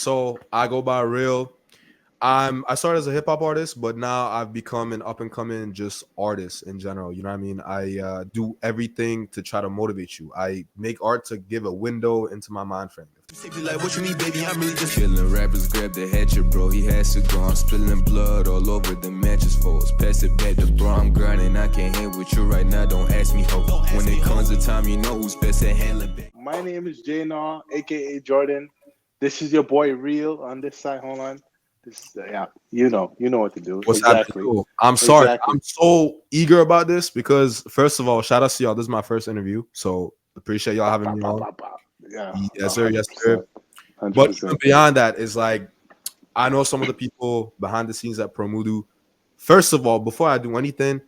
So I go by real. I started as a hip hop artist, but now I've become an up and coming just artist in general. You know what I mean? I do everything to try to motivate you. I make art to give a window into my mind frame. Like, what you mean, baby? I'm really just feeling rappers grab the hatchet, bro. He has to go. I'm spilling blood all over the mattress folds. Pass it back to bro. I'm grinding. I can't hang with you right now. Don't ask me how. When it comes to time, you know who's best at handling back. My name is Jay Naw, aka Jordan. This is your boy Real on this side. Hold on. This yeah, you know what to do. What's exactly. happening? I'm sorry. Exactly. I'm so eager about this because first of all, shout out to y'all. This is my first interview, so appreciate y'all having me on. Yeah. Yes, sir. Yes, sir. 100%. But even beyond that, is like I know some of the people behind the scenes at Promudu. First of all, before I do anything,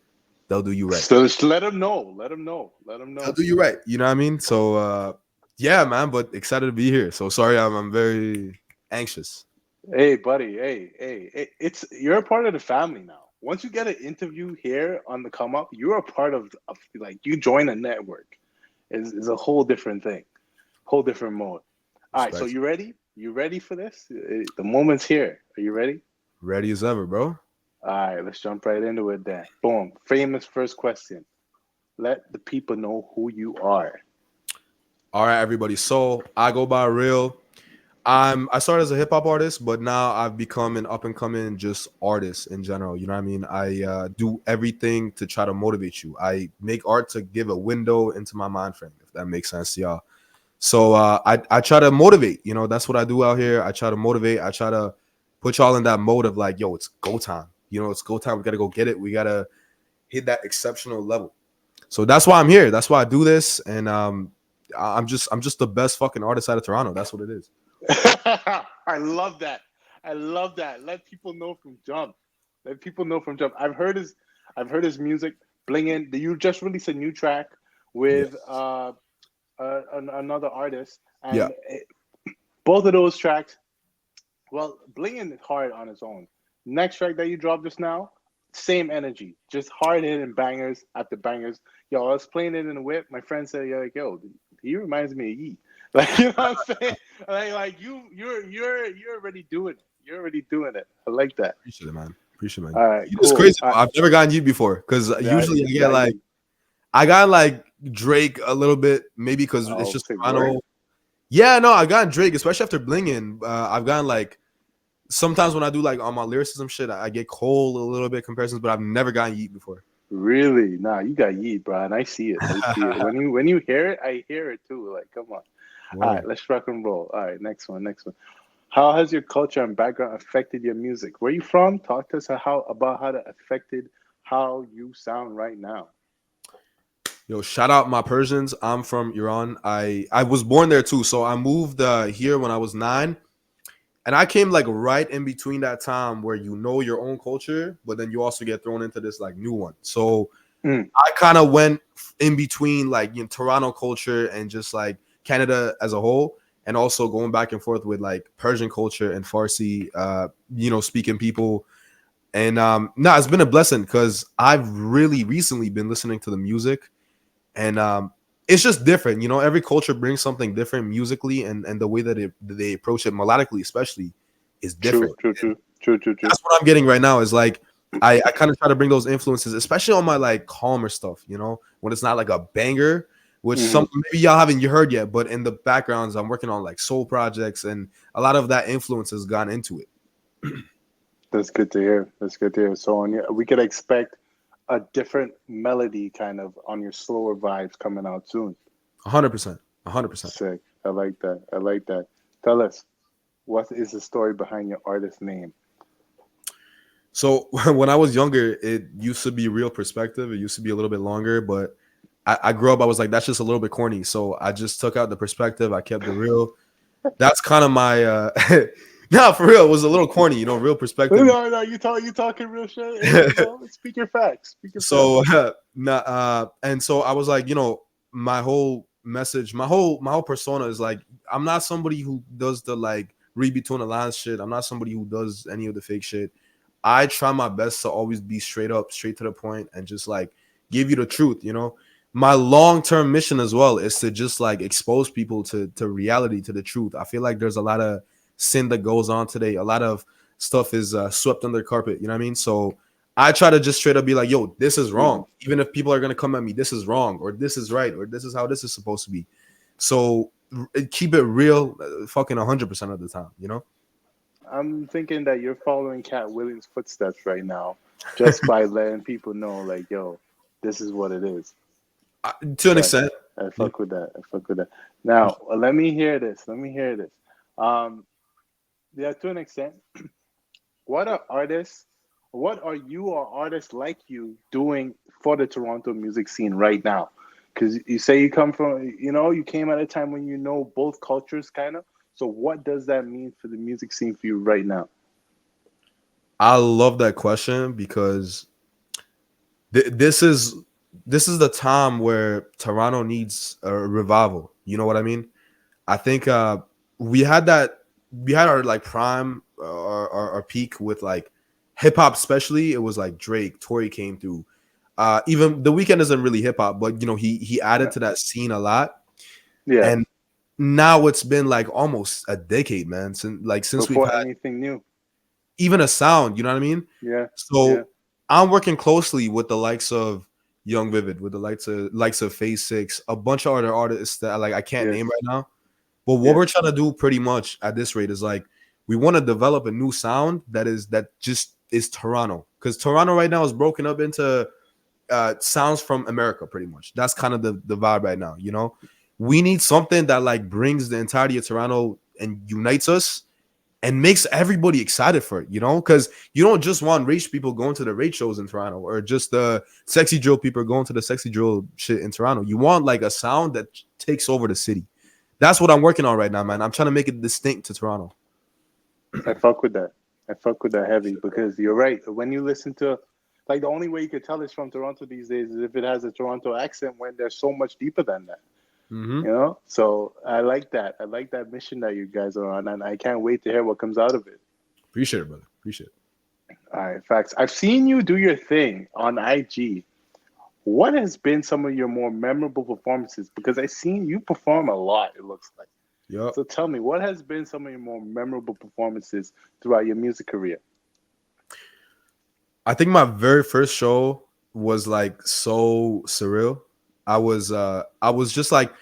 they'll do you right. So just let them know. Let them know. They'll do you right. You know what I mean? So yeah, man. But excited to be here. So sorry, I'm very anxious. Hey, buddy. Hey. It's you're a part of the family now. Once you get an interview here on the come up, you're a part of like you join a network. Is a whole different thing, whole different mode. All right, so you ready? You ready for this? The moment's here. Are you ready? Ready as ever, bro. All right, let's jump right into it then. Boom. Famous first question. Let the people know who you are. All right, everybody. So I go by real. I started as a hip hop artist, but now I've become an up and coming just artist in general. You know what I mean? I do everything to try to motivate you. I make art to give a window into my mind frame, if that makes sense to y'all. So I try to motivate. You know, that's what I do out here. I try to motivate. I try to put y'all in that mode of like, yo, it's go time. You know, it's go time. We got to go get it. We got to hit that exceptional level. So that's why I'm here. That's why I do this. And I'm just the best fucking artist out of Toronto. That's what it is. I love that. Let people know from jump. I've heard his music. Blingin'. You just released a new track with another artist, and both of those tracks. Well, Blingin' is hard on its own. Next track that you dropped just now, same energy, just hard hitting bangers after bangers. Yo, I was playing it in the whip. My friend said, yo, he reminds me of Yee. Like, you know what I'm saying? Like you're already doing it. You're already doing it. I like that. Appreciate it, man. All right, it's cool. crazy. I've never gotten you before because usually I got like Drake a little bit, maybe because it's just Toronto. Yeah, no, I got Drake, especially after Blingin'. I've gotten like sometimes when I do like on my lyricism shit, I get Cole a little bit comparisons, but I've never gotten Yeet before. Really? Nah, you got Yeet, bro, and I see it. When you hear it, I hear it too. Like, come on. All right, let's rock and roll. All right, next one. How has your culture and background affected your music? Where you from? Talk to us about how that affected how you sound right now. Yo, shout out my Persians. I'm from Iran. I was born there too. So I moved here when I was 9. And I came like right in between that time where you know your own culture, but then you also get thrown into this like new one. So I kind of went in between like Toronto culture and just like Canada as a whole, and also going back and forth with like Persian culture and Farsi, speaking people. And it's been a blessing because I've really recently been listening to the music, and it's just different. You know, every culture brings something different musically, and the way that they approach it melodically, especially, is different. True. That's what I'm getting right now. Is like I kind of try to bring those influences, especially on my like calmer stuff. You know, when it's not like a banger. Which some maybe y'all haven't heard yet, but in the backgrounds, I'm working on like soul projects, and a lot of that influence has gone into it. That's good to hear. So we could expect a different melody kind of on your slower vibes coming out soon. 100%. Sick. I like that. Tell us, what is the story behind your artist name? So when I was younger, it used to be Real Perspective. It used to be a little bit longer, but I grew up, I was like, that's just a little bit corny. So I just took out the perspective. I kept the real. That's kind of my, no, for real. It was a little corny, Real Perspective. No, you talking real shit. Speak your facts. And so I was like, my whole message, my whole persona is like, I'm not somebody who does the like read between the lines shit. I'm not somebody who does any of the fake shit. I try my best to always be straight up, straight to the point, and just like give you the truth, My long-term mission as well is to just like expose people to reality, to the truth. I feel like there's a lot of sin that goes on today. A lot of stuff is swept under the carpet. You know what I mean? So I try to just straight up be like, yo, this is Mm-hmm. wrong. Even if people are gonna come at me, this is wrong, or this is right, or this is how this is supposed to be. So keep it real, fucking 100% of the time. You know? I'm thinking that you're following Cat Williams' footsteps right now, just by letting people know, like, yo, this is what it is. To an Facts. extent. I You know? fuck with that. I fuck with that. Now, let me hear this. Let me hear this. Um, yeah, to an extent, what are artists? What are you or artists like you doing for the Toronto music scene right now? Because you say you come from, you came at a time when you know both cultures, kind of. So, what does that mean for the music scene for you right now? I love that question because this is the time where Toronto needs a revival. You know what I mean? I think we had that we had our like prime our peak with like hip hop, especially. It was like Drake, Tory came through. Even the weekend isn't really hip hop, but he added No. to that scene a lot. Yeah, And now it's been like almost a decade, man, since we've before had anything new. even a sound. You know what I mean? Yeah, yeah, So I'm working closely with the likes of Young Vivid, with the likes of Phase Six, a bunch of other artists that like I can't yes, name right now. But what yes. we're trying to do pretty much at this rate is like we want to develop a new sound that just is Toronto, because Toronto right now is broken up into sounds from America pretty much. That's kind of the vibe right now. We need something that like brings the entirety of Toronto and unites us and makes everybody excited for it, because you don't just want rage people going to the rage shows in Toronto, or just the sexy drill people going to the sexy drill shit in Toronto. You want like a sound that takes over the city. That's what I'm working on right now, man. I'm trying to make it distinct to Toronto. I fuck with that. I fuck with that heavy because you're right. When you listen to, like, the only way you could tell it's from Toronto these days is if it has a Toronto accent when they're so much deeper than that. Mm-hmm. So I like that. I like that mission that you guys are on, and I can't wait to hear what comes out of it. Appreciate it, brother. Appreciate it. All right, facts. I've seen you do your thing on IG. What has been some of your more memorable performances? Because I've seen you perform a lot, it looks like. Yup. So tell me, what has been some of your more memorable performances throughout your music career? I think my very first show was like so surreal. I was just like,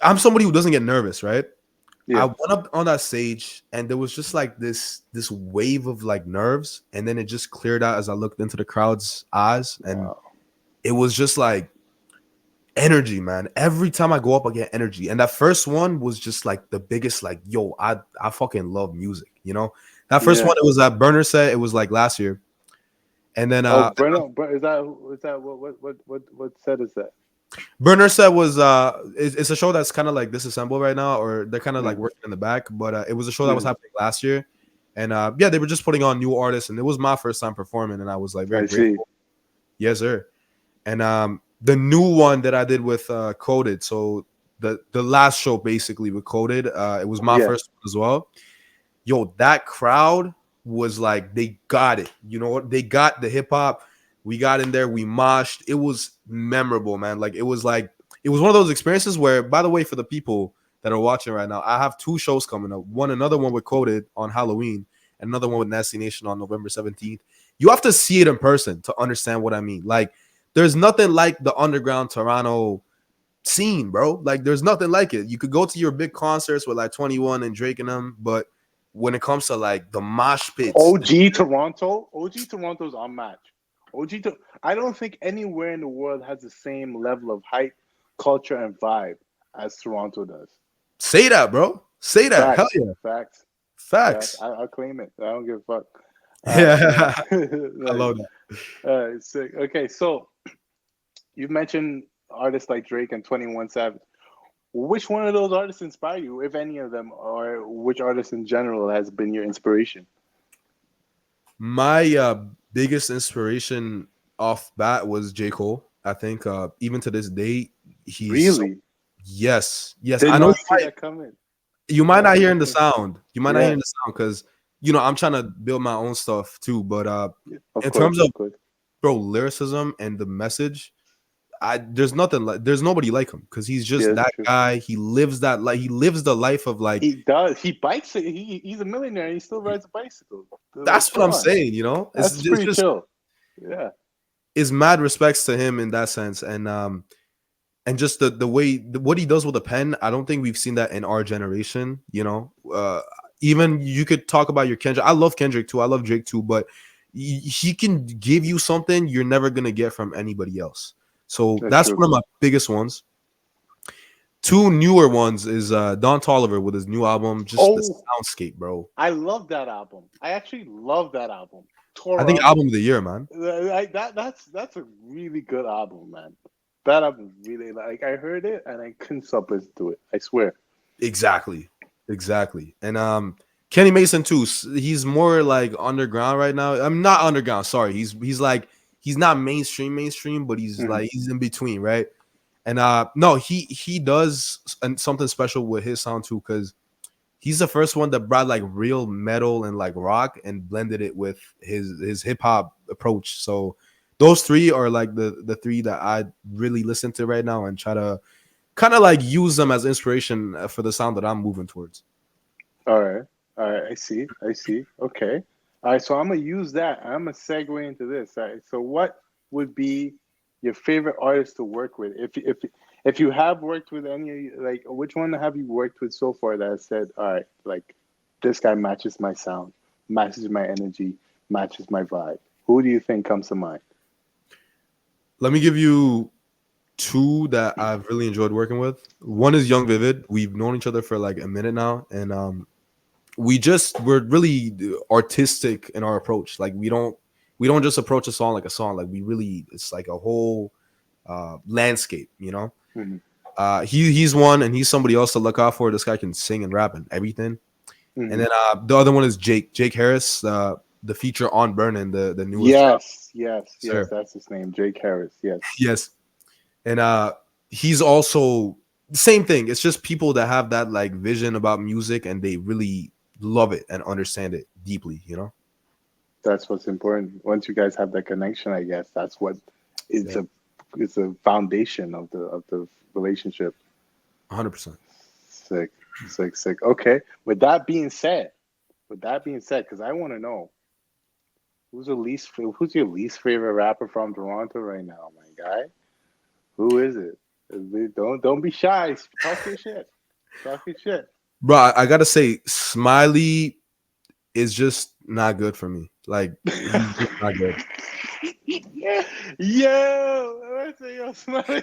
I'm somebody who doesn't get nervous, right? I Yeah. went up on that stage and there was just like this wave of like nerves, and then it just cleared out as I looked into the crowd's eyes, and Wow. it was just like energy, man. Every time I go up, I get energy. And that first one was just like the biggest, like, yo, I fucking love music. That first Yeah. one, it was that Burner set. It was like last year. And then Oh, Brenna, is that what set is that? Burner set was it's a show that's kind of like disassembled right now, or they're kind of like Mm. working in the back. But it was a show that was Mm. happening last year. And yeah, they were just putting on new artists, and it was my first time performing, and I was like very I see. grateful. Yes, sir. And the new one that I did with Coded, so the last show basically with Coded, it was my Yeah. first one as well. Yo, that crowd was like, they got it. They got the hip hop. We got in there, we moshed. It was memorable, man. Like it was one of those experiences where, by the way, for the people that are watching right now, I have two shows coming up. Another one with Coded on Halloween, and another one with Nasty Nation on November 17th. You have to see it in person to understand what I mean. Like, there's nothing like the underground Toronto scene, bro. Like, there's nothing like it. You could go to your big concerts with like 21 and Drake and them, but when it comes to like the mosh pits, OG Toronto's unmatched. I don't think anywhere in the world has the same level of hype, culture, and vibe as Toronto does. say that, bro. Say that. Hell Facts, yeah. facts, facts. Facts. I'll claim it. I don't give a fuck. All right, Yeah. I nice. love that. All right, sick. Okay, so you mentioned artists like Drake and 21 Savage. Which one of those artists inspire you, if any of them, or which artist in general has been your inspiration? My biggest inspiration off bat was J. Cole. I think even to this day, he's so, Really? yes. Did I know not see that coming. you Did might not not see hearing that the coming. sound. You might not Yeah, hearing the sound because I'm trying to build my own stuff too. But of in course, terms of of course. bro lyricism and the message, there's nothing like there's nobody like him because he's Yeah, just it's that true. guy. He lives that like he lives the life of like He does. He bikes it. He's a millionaire. And he still rides a bicycle. Like, that's what come I'm on, saying. You know, that's it's pretty just chill. Yeah, is mad respects to him in that sense, and just the way what he does with a pen. I don't think we've seen that in our generation. You know, even you could talk about your Kendrick. I love Kendrick too. I love Drake too, but he can give you something you're never gonna get from anybody else. So that's that's true. one of my biggest ones. Two newer ones is Don Toliver with his new album, just the Oh, soundscape, bro. I love that album. I actually love that album. I Tore think up. album of the year, man. Like that's a really good album, man. That album really like I heard it and I couldn't stop listening to it. I swear. Exactly, exactly. And Kenny Mason too. He's more like underground right now. I'm not underground. Sorry, he's like he's not mainstream, but he's Mhm. like he's in between, right? And no, he does something special with his sound too, because he's the first one that brought like real metal and like rock and blended it with his hip hop approach. So those three are like the three that I really listen to right now and try to kind of like use them as inspiration for the sound that I'm moving towards. All right. All right. I see. I see. Okay. All right. So I'm gonna use that. I'm gonna segue into this. All right. So what would be your favorite artist to work with? If you have worked with any, like, which one have you worked with so far that has said, all right, like, this guy matches my sound, matches my energy, matches my vibe? Who do you think comes to mind? Let me give you two that I've really enjoyed working with. One is Young Vivid. We've known each other for like a minute now, and we're really artistic in our approach. Like we don't just approach a song like a song. Like we really it's like a whole landscape, you know. Hmm. He's one, and he's somebody else to look out for. This guy can sing and rap and everything. And Hmm. then the other one is Jake Harris, the feature on Burnin', the newest drop. Yes. Yes. Yes. Sir, That's his name, Jake Harris. Yes. yes, and he's also same thing. It's just people that have that like vision about music and they really love it and understand it deeply. You know. That's what's important. Once you guys have that connection, I guess that's what is Yeah, a is a foundation of the relationship. 100%. Sick, sick, sick. Okay. With that being said, because I want to know who's your least favorite rapper from Toronto right now, my guy? Who is it? Don't be shy. Talk your shit. Talk your shit. Bro, I gotta say, Smiley is just not good for me. Like he's just not good. Yo, I say yo, Smiley.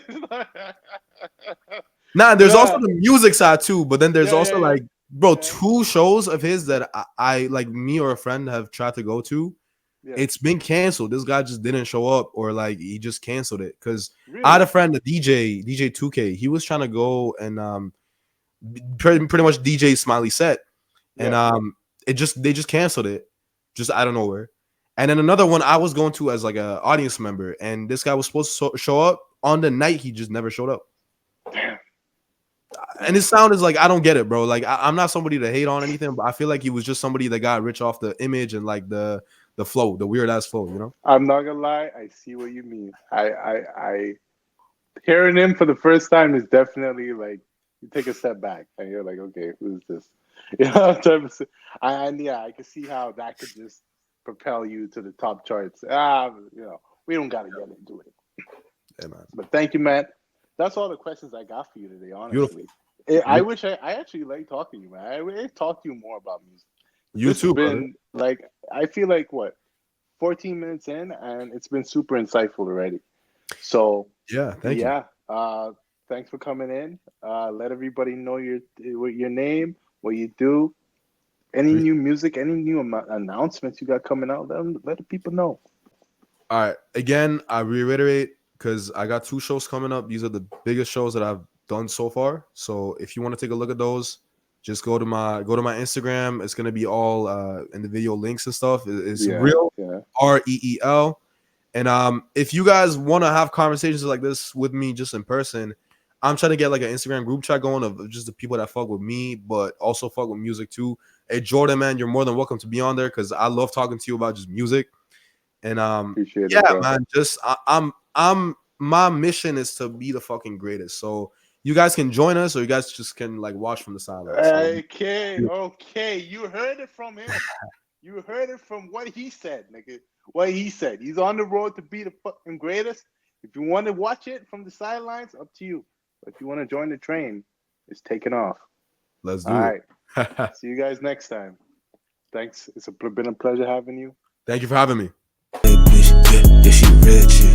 Nah, there's also Yeah, the music side too, but then there's yeah, yeah, also yeah, like, bro, yeah, two shows of his that I like me or a friend have tried to go to. yeah. It's been canceled. This guy just didn't show up, or like he just canceled it. Cause I had a Really? friend, the DJ 2K. He was trying to go and pretty much DJ Smiley set, and Yeah. they just canceled it, just out of nowhere. And then another one I was going to as like a audience member, and this guy was supposed to show up on the night. He just never showed up. Damn. And his sound is like I don't get it, bro. Like I'm not somebody to hate on anything, but I feel like he was just somebody that got rich off the image and like the flow, the weird ass flow, you know. I'm not gonna lie. I see what you mean. I hearing him for the first time is definitely like you take a step back and you're like, okay, who's this? You know, and yeah, I can see how that could just propel you to the top charts. We don't gotta get into it. Yeah, man. But thank you, man. That's all the questions I got for you today. Beautiful. Honestly, I wish I actually like talking to you, man. I really talk to you more about music. You This has too, brother. been like I feel like what 14 minutes in, and it's been super insightful already. So Yeah, thank you. yeah, thanks for coming in. Let everybody know your name, what you do, any Appreciate new music, any new announcements you got coming out. Let the people know. All right. Again, I reiterate because I got two shows coming up. These are the biggest shows that I've done so far. So if you want to take a look at those, just go to my Instagram. It's gonna be all in the video links and stuff. It's Yeah, real yeah, REEL. And if you guys want to have conversations like this with me just in person, I'm trying to get like an Instagram group chat going of just the people that fuck with me, but also fuck with music too. Hey Jordan, man, you're more than welcome to be on there because I love talking to you about just music. And appreciate it, yeah, bro. man, just I'm my mission is to be the fucking greatest. So you guys can join us, or you guys just can like watch from the sidelines. So Okay, okay. You heard it from him. You heard it from what he said, nigga. What he said. He's on the road to be the fucking greatest. If you want to watch it from the sidelines, up to you. But if you want to join the train, it's taking off. let's do All it. right. See you guys next time. Thanks. It's been a pleasure having you. Thank you for having me. Bitch, yeah, she rich.